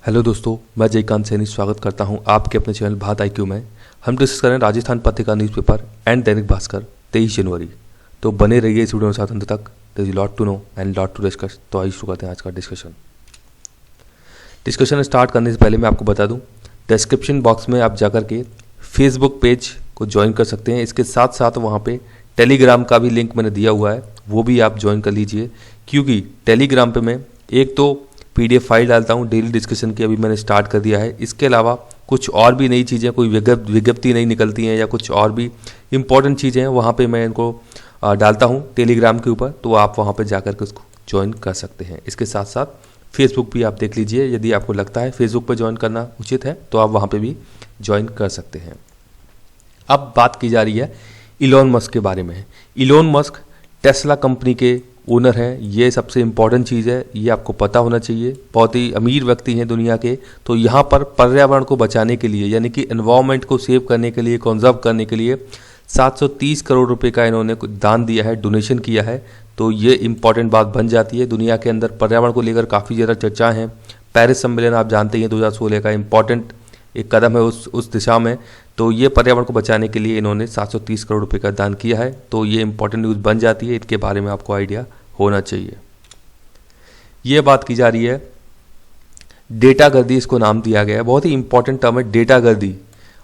Hello दोस्तों, मैं जयकांत सैनी स्वागत करता हूं आपके अपने चैनल बात IQ में। हम डिस्कस करें राजस्थान पत्रिका न्यूज़पेपर एंड दैनिक भास्कर 23 जनवरी। तो बने रहिए इस वीडियो में साथ अंत तक। There is lot to know and lot to discuss. तो आइए शुरू करते हैं आज का डिस्कशन स्टार्ट करने से पहले मैं आपको बता दूं, डिस्क्रिप्शन बॉक्स में आप जाकर के फेसबुक पेज को ज्वाइन कर सकते हैं। इसके साथ साथ वहाँ पे टेलीग्राम का भी लिंक मैंने दिया हुआ है, वो भी आप ज्वाइन कर लीजिए। क्योंकि टेलीग्राम पे मैं एक तो PDF फाइल डालता हूँ डेली डिस्कशन की, अभी मैंने स्टार्ट कर दिया है। इसके अलावा कुछ और भी नई चीज़ें, कोई विज्ञप्ति नहीं निकलती हैं या कुछ और भी इम्पॉर्टेंट चीज़ें हैं, वहाँ पे मैं इनको डालता हूँ टेलीग्राम के ऊपर। तो आप वहाँ पे जाकर के उसको ज्वाइन कर सकते हैं। इसके साथ साथ फेसबुक भी आप देख लीजिए, यदि आपको लगता है फेसबुक पर ज्वाइन करना उचित है तो आप वहाँ पर भी ज्वाइन कर सकते हैं। अब बात की जा रही है इलॉन मस्क के बारे में। इलॉन मस्क टेस्ला कंपनी के ओनर है, ये सबसे इम्पॉर्टेंट चीज़ है, ये आपको पता होना चाहिए। बहुत ही अमीर व्यक्ति हैं दुनिया के। तो यहाँ पर पर्यावरण को बचाने के लिए, यानी कि एनवायरनमेंट को सेव करने के लिए, कंजर्व करने के लिए 730 करोड़ रुपए का इन्होंने दान दिया है, डोनेशन किया है। तो ये इम्पॉर्टेंट बात बन जाती है। दुनिया के अंदर पर्यावरण को लेकर काफ़ी ज़्यादा चर्चा है। पेरिस सम्मेलन आप जानते हैं 2016 का इम्पॉर्टेंट एक कदम है उस दिशा में। तो ये पर्यावरण को बचाने के लिए इन्होंने 730 करोड़ रुपए का दान किया है। तो ये इंपॉर्टेंट न्यूज़ बन जाती है, इनके बारे में आपको आइडिया होना चाहिए। ये बात की जा रही है डेटा गर्दी, इसको नाम दिया गया है, बहुत ही इंपॉर्टेंट टर्म है डेटा गर्दी।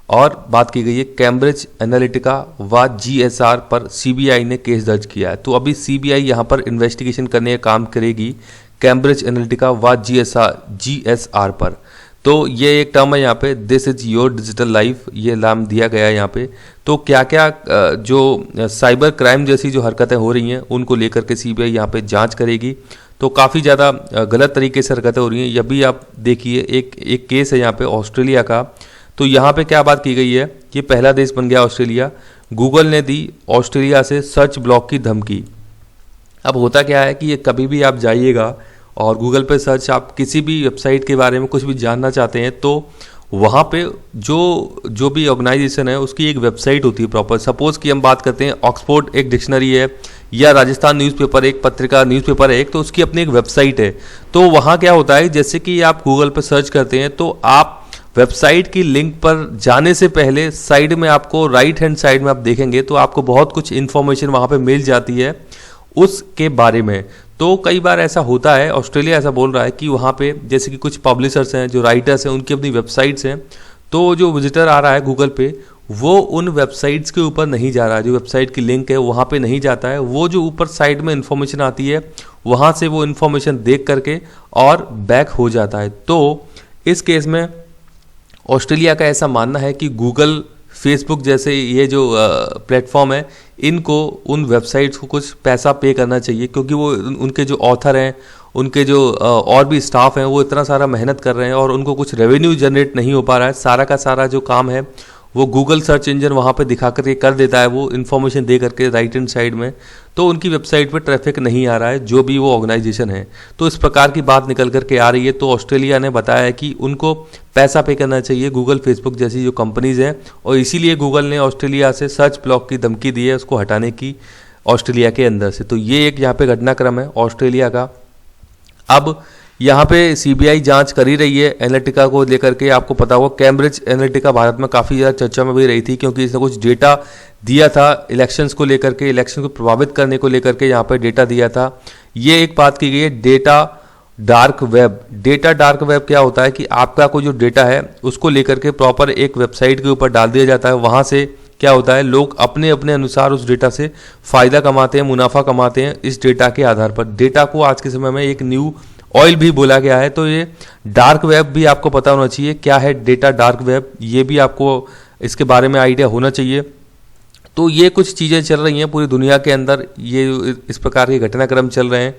और बात की गई है कैम्ब्रिज एनालिटिका व GSR पर CBI ने केस दर्ज किया है। तो अभी CBI यहाँ पर इन्वेस्टिगेशन करने का काम करेगी कैम्ब्रिज एनालिटिका व GSR पर। तो ये एक टर्म है यहाँ पे, this is your digital life, ये नाम दिया गया है यहाँ पे। तो क्या क्या जो साइबर क्राइम जैसी जो हरकतें हो रही हैं उनको लेकर के CBI यहाँ पे जांच करेगी। तो काफ़ी ज़्यादा गलत तरीके से हरकतें हो रही हैं। यह भी आप देखिए, एक केस है यहाँ पे ऑस्ट्रेलिया का। तो यहाँ पे क्या बात की गई है, ये पहला देश बन गया ऑस्ट्रेलिया। गूगल ने दी ऑस्ट्रेलिया से सर्च ब्लॉक की धमकी। अब होता क्या है कि ये कभी भी आप जाइएगा और गूगल पे सर्च, आप किसी भी वेबसाइट के बारे में कुछ भी जानना चाहते हैं तो वहाँ पे जो भी ऑर्गेनाइजेशन है उसकी एक वेबसाइट होती है प्रॉपर। सपोज कि हम बात करते हैं ऑक्सफोर्ड एक डिक्शनरी है, या राजस्थान न्यूज़पेपर एक पत्रिका न्यूज़पेपर है एक, तो उसकी अपनी एक वेबसाइट है। तो वहाँ क्या होता है, जैसे कि आप गूगल पे सर्च करते हैं तो आप वेबसाइट की लिंक पर जाने से पहले साइड में आपको राइट हैंड साइड में आप देखेंगे तो आपको बहुत कुछ इन्फॉर्मेशन वहाँ पे मिल जाती है उसके बारे में। तो कई बार ऐसा होता है, ऑस्ट्रेलिया ऐसा बोल रहा है कि वहाँ पे जैसे कि कुछ पब्लिशर्स हैं, जो राइटर्स हैं, उनकी अपनी वेबसाइट्स हैं। तो जो विजिटर आ रहा है गूगल पे, वो उन वेबसाइट्स के ऊपर नहीं जा रहा है, जो वेबसाइट की लिंक है वहाँ पे नहीं जाता है। वो जो ऊपर साइड में इन्फॉर्मेशन आती है वहाँ से वो इन्फॉर्मेशन देख करके और बैक हो जाता है। तो इस केस में ऑस्ट्रेलिया का ऐसा मानना है कि गूगल, फेसबुक जैसे ये जो प्लेटफॉर्म है, इनको उन वेबसाइट्स को कुछ पैसा पे करना चाहिए। क्योंकि वो उनके जो ऑथर हैं, उनके जो और भी स्टाफ हैं, वो इतना सारा मेहनत कर रहे हैं और उनको कुछ रेवेन्यू जनरेट नहीं हो पा रहा है। सारा का सारा जो काम है वो गूगल सर्च इंजन वहाँ पे दिखा करके कर देता है, वो इन्फॉर्मेशन दे करके राइट हैंड साइड में। तो उनकी वेबसाइट पे ट्रैफिक नहीं आ रहा है, जो भी वो ऑर्गेनाइजेशन है। तो इस प्रकार की बात निकल करके आ रही है। तो ऑस्ट्रेलिया ने बताया है कि उनको पैसा पे करना चाहिए गूगल, फेसबुक जैसी जो कंपनीज हैं, और इसीलिए गूगल ने ऑस्ट्रेलिया से सर्च ब्लॉक की धमकी दी है, उसको हटाने की ऑस्ट्रेलिया के अंदर से। तो ये एक यहाँ पे घटनाक्रम है ऑस्ट्रेलिया का। अब यहाँ पे CBI जांच कर ही रही है एनालिटिका को लेकर के। आपको पता होगा कैम्ब्रिज एनालिटिका भारत में काफ़ी ज़्यादा चर्चा में भी रही थी, क्योंकि इसने कुछ डेटा दिया था इलेक्शंस को लेकर के, इलेक्शन को प्रभावित करने को लेकर के यहाँ पे डेटा दिया था। ये एक बात की गई है data dark web. Data dark web क्या होता है कि आपका कोई जो डेटा है उसको लेकर के प्रॉपर एक वेबसाइट के ऊपर डाल दिया जाता है। वहाँ से क्या होता है, लोग अपने अपने अनुसार उस डेटा से फ़ायदा कमाते हैं, मुनाफा कमाते हैं इस डेटा के आधार पर। डेटा को आज के समय में एक न्यू ऑयल भी बोला गया है। तो ये डार्क वेब भी आपको पता होना चाहिए क्या है डेटा डार्क वेब, ये भी आपको इसके बारे में आइडिया होना चाहिए। तो ये कुछ चीज़ें चल रही हैं पूरी दुनिया के अंदर, ये इस प्रकार के घटनाक्रम चल रहे हैं।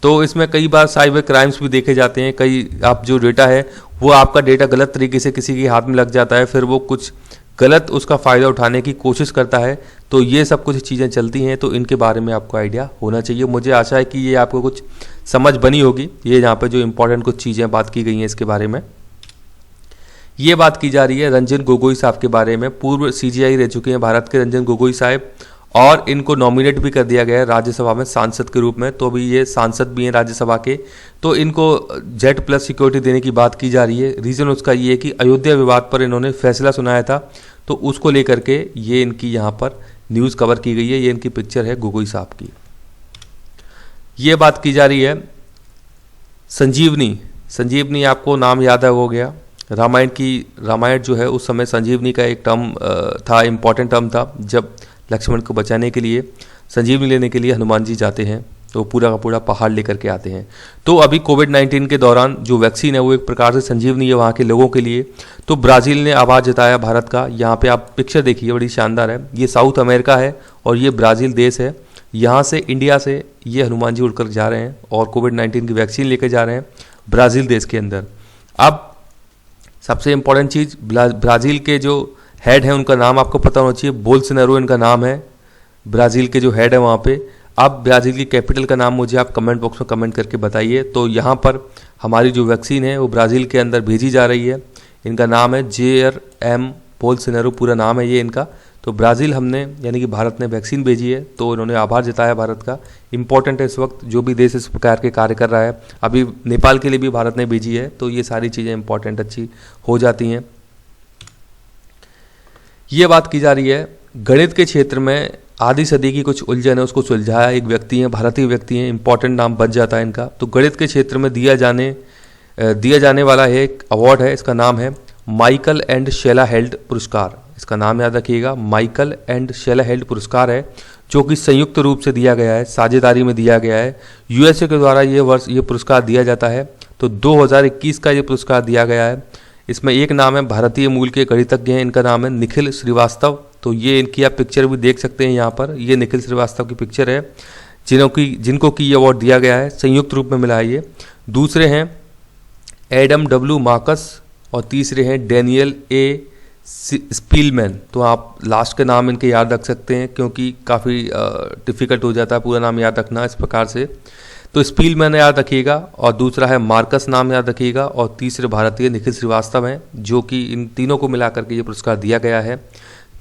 तो इसमें कई बार साइबर क्राइम्स भी देखे जाते हैं। कई आप जो डेटा है वो आपका डेटा गलत तरीके से किसी के हाथ में लग जाता है, फिर वो कुछ गलत उसका फ़ायदा उठाने की कोशिश करता है। तो ये सब कुछ चीज़ें चलती हैं, तो इनके बारे में आपको आइडिया होना चाहिए। मुझे आशा है कि ये आपको कुछ समझ बनी होगी। ये यहाँ पे जो इंपॉर्टेंट कुछ चीज़ें बात की गई हैं इसके बारे में। ये बात की जा रही है रंजन गोगोई साहब के बारे में। पूर्व CGI रह चुके हैं भारत के रंजन गोगोई साहब, और इनको नॉमिनेट भी कर दिया गया है राज्यसभा में सांसद के रूप में। तो अभी ये सांसद भी हैं राज्यसभा के। तो इनको Z+ सिक्योरिटी देने की बात की जा रही है। रीज़न उसका ये है कि अयोध्या विवाद पर इन्होंने फैसला सुनाया था, तो उसको लेकर के ये इनकी यहाँ पर न्यूज़ कवर की गई है। ये इनकी पिक्चर है गोगोई साहब की। ये बात की जा रही है संजीवनी आपको नाम याद हो गया। रामायण जो है उस समय संजीवनी का एक टर्म था, इम्पॉर्टेंट टर्म था। जब लक्ष्मण को बचाने के लिए, संजीवनी लेने के लिए हनुमान जी जाते हैं तो पूरा का पूरा पहाड़ लेकर के आते हैं। तो अभी कोविड-19 के दौरान जो वैक्सीन है वो एक प्रकार से संजीवनी है वहाँ के लोगों के लिए। तो ब्राज़ील ने आभार जताया भारत का। यहाँ पे आप पिक्चर देखिए, बड़ी शानदार है। ये साउथ अमेरिका है और ये ब्राज़ील देश है। यहाँ से, इंडिया से ये हनुमान जी उड़कर जा रहे हैं और कोविड-19 की वैक्सीन लेकर जा रहे हैं ब्राज़ील देश के अंदर। अब सबसे इम्पॉर्टेंट चीज़, ब्राज़ील के जो हेड हैं उनका नाम आपको पता होना चाहिए। बोल्सोनारो इनका नाम है, ब्राज़ील के जो हेड है वहाँ पे। अब ब्राज़ील की कैपिटल का नाम मुझे आप कमेंट बॉक्स में कमेंट करके बताइए। तो यहाँ पर हमारी जो वैक्सीन है वो ब्राज़ील के अंदर भेजी जा रही है। इनका नाम है JRM बोल्सोनारो, पूरा नाम है ये इनका। तो ब्राज़ील हमने, यानी कि भारत ने वैक्सीन भेजी है, तो इन्होंने आभार जताया भारत का। इम्पॉर्टेंट है इस वक्त जो भी देश इस प्रकार के कार्य कर रहा है। अभी नेपाल के लिए भी भारत ने भेजी है, तो ये सारी चीज़ें इंपॉर्टेंट अच्छी हो जाती हैं। ये बात की जा रही है गणित के क्षेत्र में आधी सदी की कुछ उलझन है, उसको सुलझाया एक व्यक्ति है, भारतीय व्यक्ति हैं, इंपॉर्टेंट नाम बच जाता है इनका। तो गणित के क्षेत्र में दिया जाने वाला है एक अवार्ड है, इसका नाम है माइकल एंड शेला हेल्ड पुरस्कार। इसका नाम याद रखिएगा, माइकल एंड शेला हेल्ड पुरस्कार है, जो कि संयुक्त रूप से दिया गया है, साझेदारी में दिया गया है। USA के द्वारा ये पुरस्कार दिया जाता है। तो 2021 का ये पुरस्कार दिया गया है। इसमें एक नाम है, भारतीय मूल के गणितज्ञ हैं, इनका नाम है निखिल श्रीवास्तव। तो ये इनकी आप पिक्चर भी देख सकते हैं यहाँ पर। ये निखिल श्रीवास्तव की पिक्चर है, जिनको कि ये अवार्ड दिया गया है, संयुक्त रूप में मिला है ये। दूसरे हैं एडम W मार्कस और तीसरे हैं डेनियल A स्पीलमैन। तो आप लास्ट के नाम इनके याद रख सकते हैं, क्योंकि काफ़ी डिफ़िकल्ट हो जाता है पूरा नाम याद रखना इस प्रकार से। तो स्पीलमैन याद रखिएगा, और दूसरा है मार्कस नाम याद रखिएगा, और तीसरे भारतीय निखिल श्रीवास्तव हैं, जो कि इन तीनों को मिला करके ये पुरस्कार दिया गया है।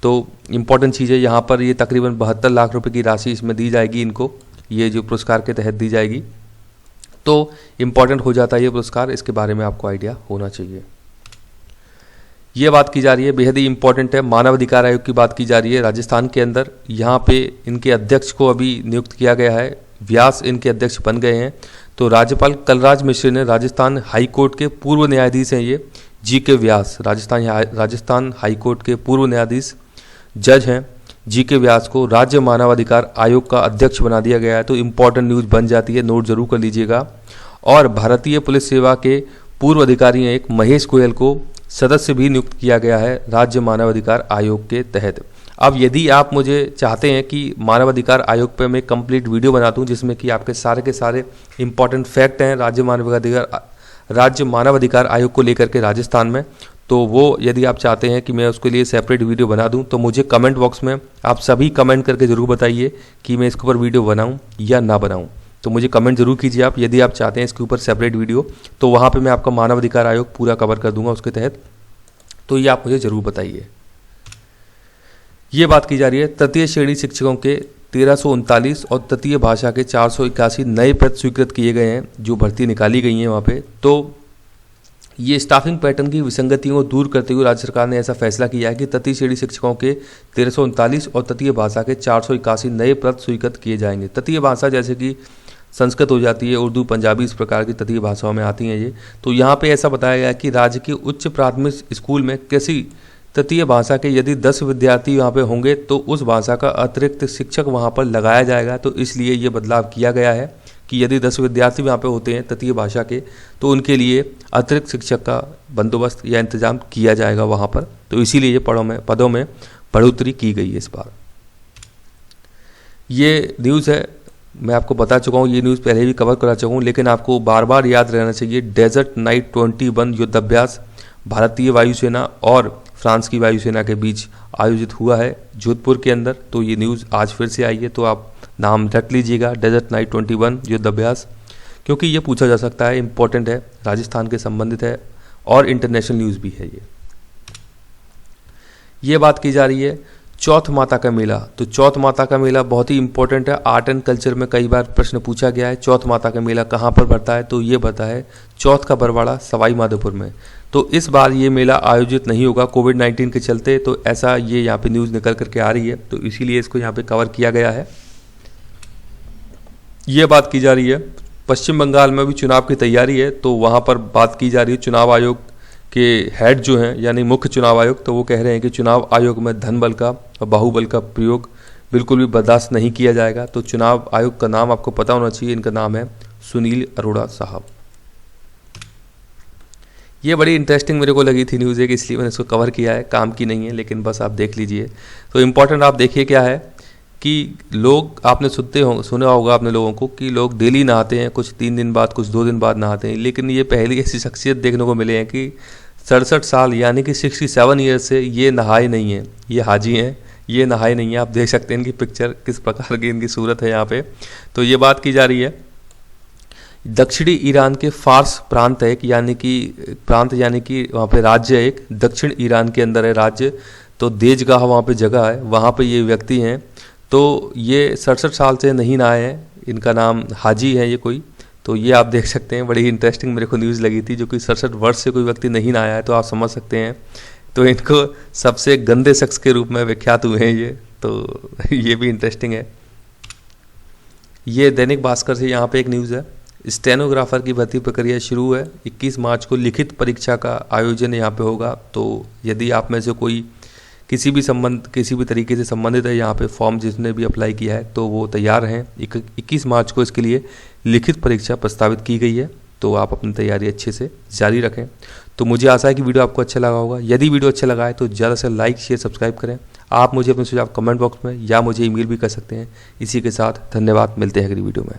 तो इम्पॉर्टेंट चीज़ है यहाँ पर, ये तकरीबन 72 लाख रुपए की राशि इसमें दी जाएगी इनको, ये जो पुरस्कार के तहत दी जाएगी। तो इम्पॉर्टेंट हो जाता है ये पुरस्कार, इसके बारे में आपको आइडिया होना चाहिए। ये बात की जा रही है, बेहद ही इंपॉर्टेंट है, मानव अधिकार आयोग की बात की जा रही है राजस्थान के अंदर। यहाँ पे इनके अध्यक्ष को अभी नियुक्त किया गया है, व्यास इनके अध्यक्ष बन गए हैं। तो राज्यपाल कलराज मिश्र ने, राजस्थान हाई कोर्ट के पूर्व न्यायाधीश हैं ये, GK व्यास, राजस्थान हाई कोर्ट के पूर्व न्यायाधीश जज हैं, GK व्यास को राज्य मानवाधिकार आयोग का अध्यक्ष बना दिया गया है। तो इम्पॉर्टेंट न्यूज़ बन जाती है, नोट जरूर कर लीजिएगा। और भारतीय पुलिस सेवा के पूर्व अधिकारी एक महेश गोयल को सदस्य भी नियुक्त किया गया है राज्य मानवाधिकार आयोग के तहत। अब यदि आप मुझे चाहते हैं कि मानवाधिकार आयोग पर मैं कंप्लीट वीडियो बना दूं, जिसमें कि आपके सारे के सारे इंपॉर्टेंट फैक्ट हैं राज्य मानवाधिकार आयोग को लेकर के राजस्थान में, तो वो यदि आप चाहते हैं कि मैं उसके लिए सेपरेट वीडियो बना दूं, तो मुझे कमेंट बॉक्स में आप सभी कमेंट करके ज़रूर बताइए कि मैं इसके ऊपर वीडियो बनाऊँ या ना बनाऊँ। तो मुझे कमेंट जरूर कीजिए आप, यदि आप चाहते हैं इसके ऊपर सेपरेट वीडियो, तो वहाँ पे मैं आपका मानवाधिकार आयोग पूरा कवर कर दूंगा उसके तहत। तो ये आप मुझे ज़रूर बताइए। ये बात की जा रही है तृतीय श्रेणी शिक्षकों के 1339 और तृतीय भाषा के 481 नए पद स्वीकृत किए गए हैं, जो भर्ती निकाली गई हैं वहाँ पे। तो ये स्टाफिंग पैटर्न की विसंगतियों को दूर करते हुए राज्य सरकार ने ऐसा फैसला किया है कि तृतीय श्रेणी शिक्षकों के 1339 और तृतीय भाषा के 481 नए पद स्वीकृत किए जाएंगे। तृतीय भाषा जैसे कि संस्कृत हो जाती है, उर्दू, पंजाबी, इस प्रकार की तृतीय भाषाओं में आती हैं ये। तो यहाँ पे ऐसा बताया गया है कि राज्य के उच्च प्राथमिक स्कूल में किसी तृतीय भाषा के यदि 10 विद्यार्थी वहाँ पे होंगे तो उस भाषा का अतिरिक्त शिक्षक वहाँ पर लगाया जाएगा। तो इसलिए ये बदलाव किया गया है कि यदि 10 विद्यार्थी वहाँ पे होते हैं तृतीय भाषा के, तो उनके लिए अतिरिक्त शिक्षक का बंदोबस्त या इंतजाम किया जाएगा वहाँ पर। तो इसीलिए ये पदों में बढ़ोतरी की गई है इस बार। ये न्यूज़ है, मैं आपको बता चुका हूँ, ये न्यूज़ पहले भी कवर करा चुका हूँ, लेकिन आपको बार बार याद रहना चाहिए। डेजर्ट नाइट 21 युद्धाभ्यास भारतीय वायुसेना और फ्रांस की वायुसेना के बीच आयोजित हुआ है जोधपुर के अंदर। तो ये न्यूज़ आज फिर से आई है, तो आप नाम रख लीजिएगा डेजर्ट नाइट 21 युद्धाभ्यास, क्योंकि ये पूछा जा सकता है, इंपॉर्टेंट है, राजस्थान के संबंधित है और इंटरनेशनल न्यूज़ भी है ये। बात की जा रही है चौथ माता का मेला, तो चौथ माता का मेला बहुत ही इंपॉर्टेंट है। आर्ट एंड कल्चर में कई बार प्रश्न पूछा गया है, चौथ माता का मेला कहाँ पर भरता है, तो ये भरता है चौथ का बरवाड़ा सवाई माधोपुर में। तो इस बार ये मेला आयोजित नहीं होगा कोविड-19 के चलते, तो ऐसा ये यहाँ पे न्यूज़ निकल करके आ रही है, तो इसीलिए इसको यहाँ पे कवर किया गया है। ये बात की जा रही है पश्चिम बंगाल में भी चुनाव की तैयारी है, तो वहाँ पर बात की जा रही है चुनाव आयोग के हेड जो हैं यानी मुख्य चुनाव आयोग, तो वो कह रहे हैं कि चुनाव आयोग में धन बल का और बाहुबल का प्रयोग बिल्कुल भी बर्दाश्त नहीं किया जाएगा। तो चुनाव आयोग का नाम आपको पता होना चाहिए, इनका नाम है सुनील अरोड़ा साहब। ये बड़ी इंटरेस्टिंग मेरे को लगी थी न्यूज़ एक, इसलिए मैंने इसको कवर किया है। काम की नहीं है लेकिन बस आप देख लीजिए। तो इम्पॉर्टेंट आप देखिए क्या है कि लोग, आपने सुना होगा आपने लोगों को कि लोग डेली नहाते हैं, कुछ 3 दिन बाद, कुछ 2 दिन बाद नहाते हैं, लेकिन ये पहली ऐसी शख्सियत देखने को मिले हैं कि 67 साल यानी कि 67 ईयर्स से ये नहाए नहीं हैं। ये हाजी हैं, ये नहाए नहीं हैं। आप देख सकते हैं इनकी पिक्चर, किस प्रकार की इनकी सूरत है यहाँ पे। तो ये बात की जा रही है दक्षिणी ईरान के फार्स प्रांत है एक, यानी कि वहाँ पे राज्य है एक, दक्षिण ईरान के अंदर है राज्य, तो देजगाह वहाँ पे जगह है, वहाँ पे ये व्यक्ति हैं। तो ये 67 साल से नहीं नहाए हैं, इनका नाम हाजी है ये कोई। तो ये आप देख सकते हैं, बड़ी इंटरेस्टिंग मेरे को न्यूज़ लगी थी, जो कि 67 वर्ष से कोई व्यक्ति नहीं नहाया है, तो आप समझ सकते हैं। तो इनको सबसे गंदे शख्स के रूप में विख्यात हुए हैं ये, तो ये भी इंटरेस्टिंग है। ये दैनिक भास्कर से यहाँ पे एक न्यूज़ है, स्टेनोग्राफर की भर्ती प्रक्रिया शुरू है, 21 मार्च को लिखित परीक्षा का आयोजन यहाँ पे होगा। तो यदि आप में से कोई किसी भी तरीके से संबंधित है, यहाँ पे फॉर्म जिसने भी अप्लाई किया है तो वो तैयार हैं। 21 मार्च को इसके लिए लिखित परीक्षा प्रस्तावित की गई है, तो आप अपनी तैयारी अच्छे से जारी रखें। तो मुझे आशा है कि वीडियो आपको अच्छा लगा होगा। यदि वीडियो अच्छा लगा है तो ज़्यादा से लाइक, शेयर, सब्सक्राइब करें। आप मुझे अपने सुझाव कमेंट बॉक्स में या मुझे ईमेल भी कर सकते हैं। इसी के साथ धन्यवाद, मिलते हैं अगली वीडियो में।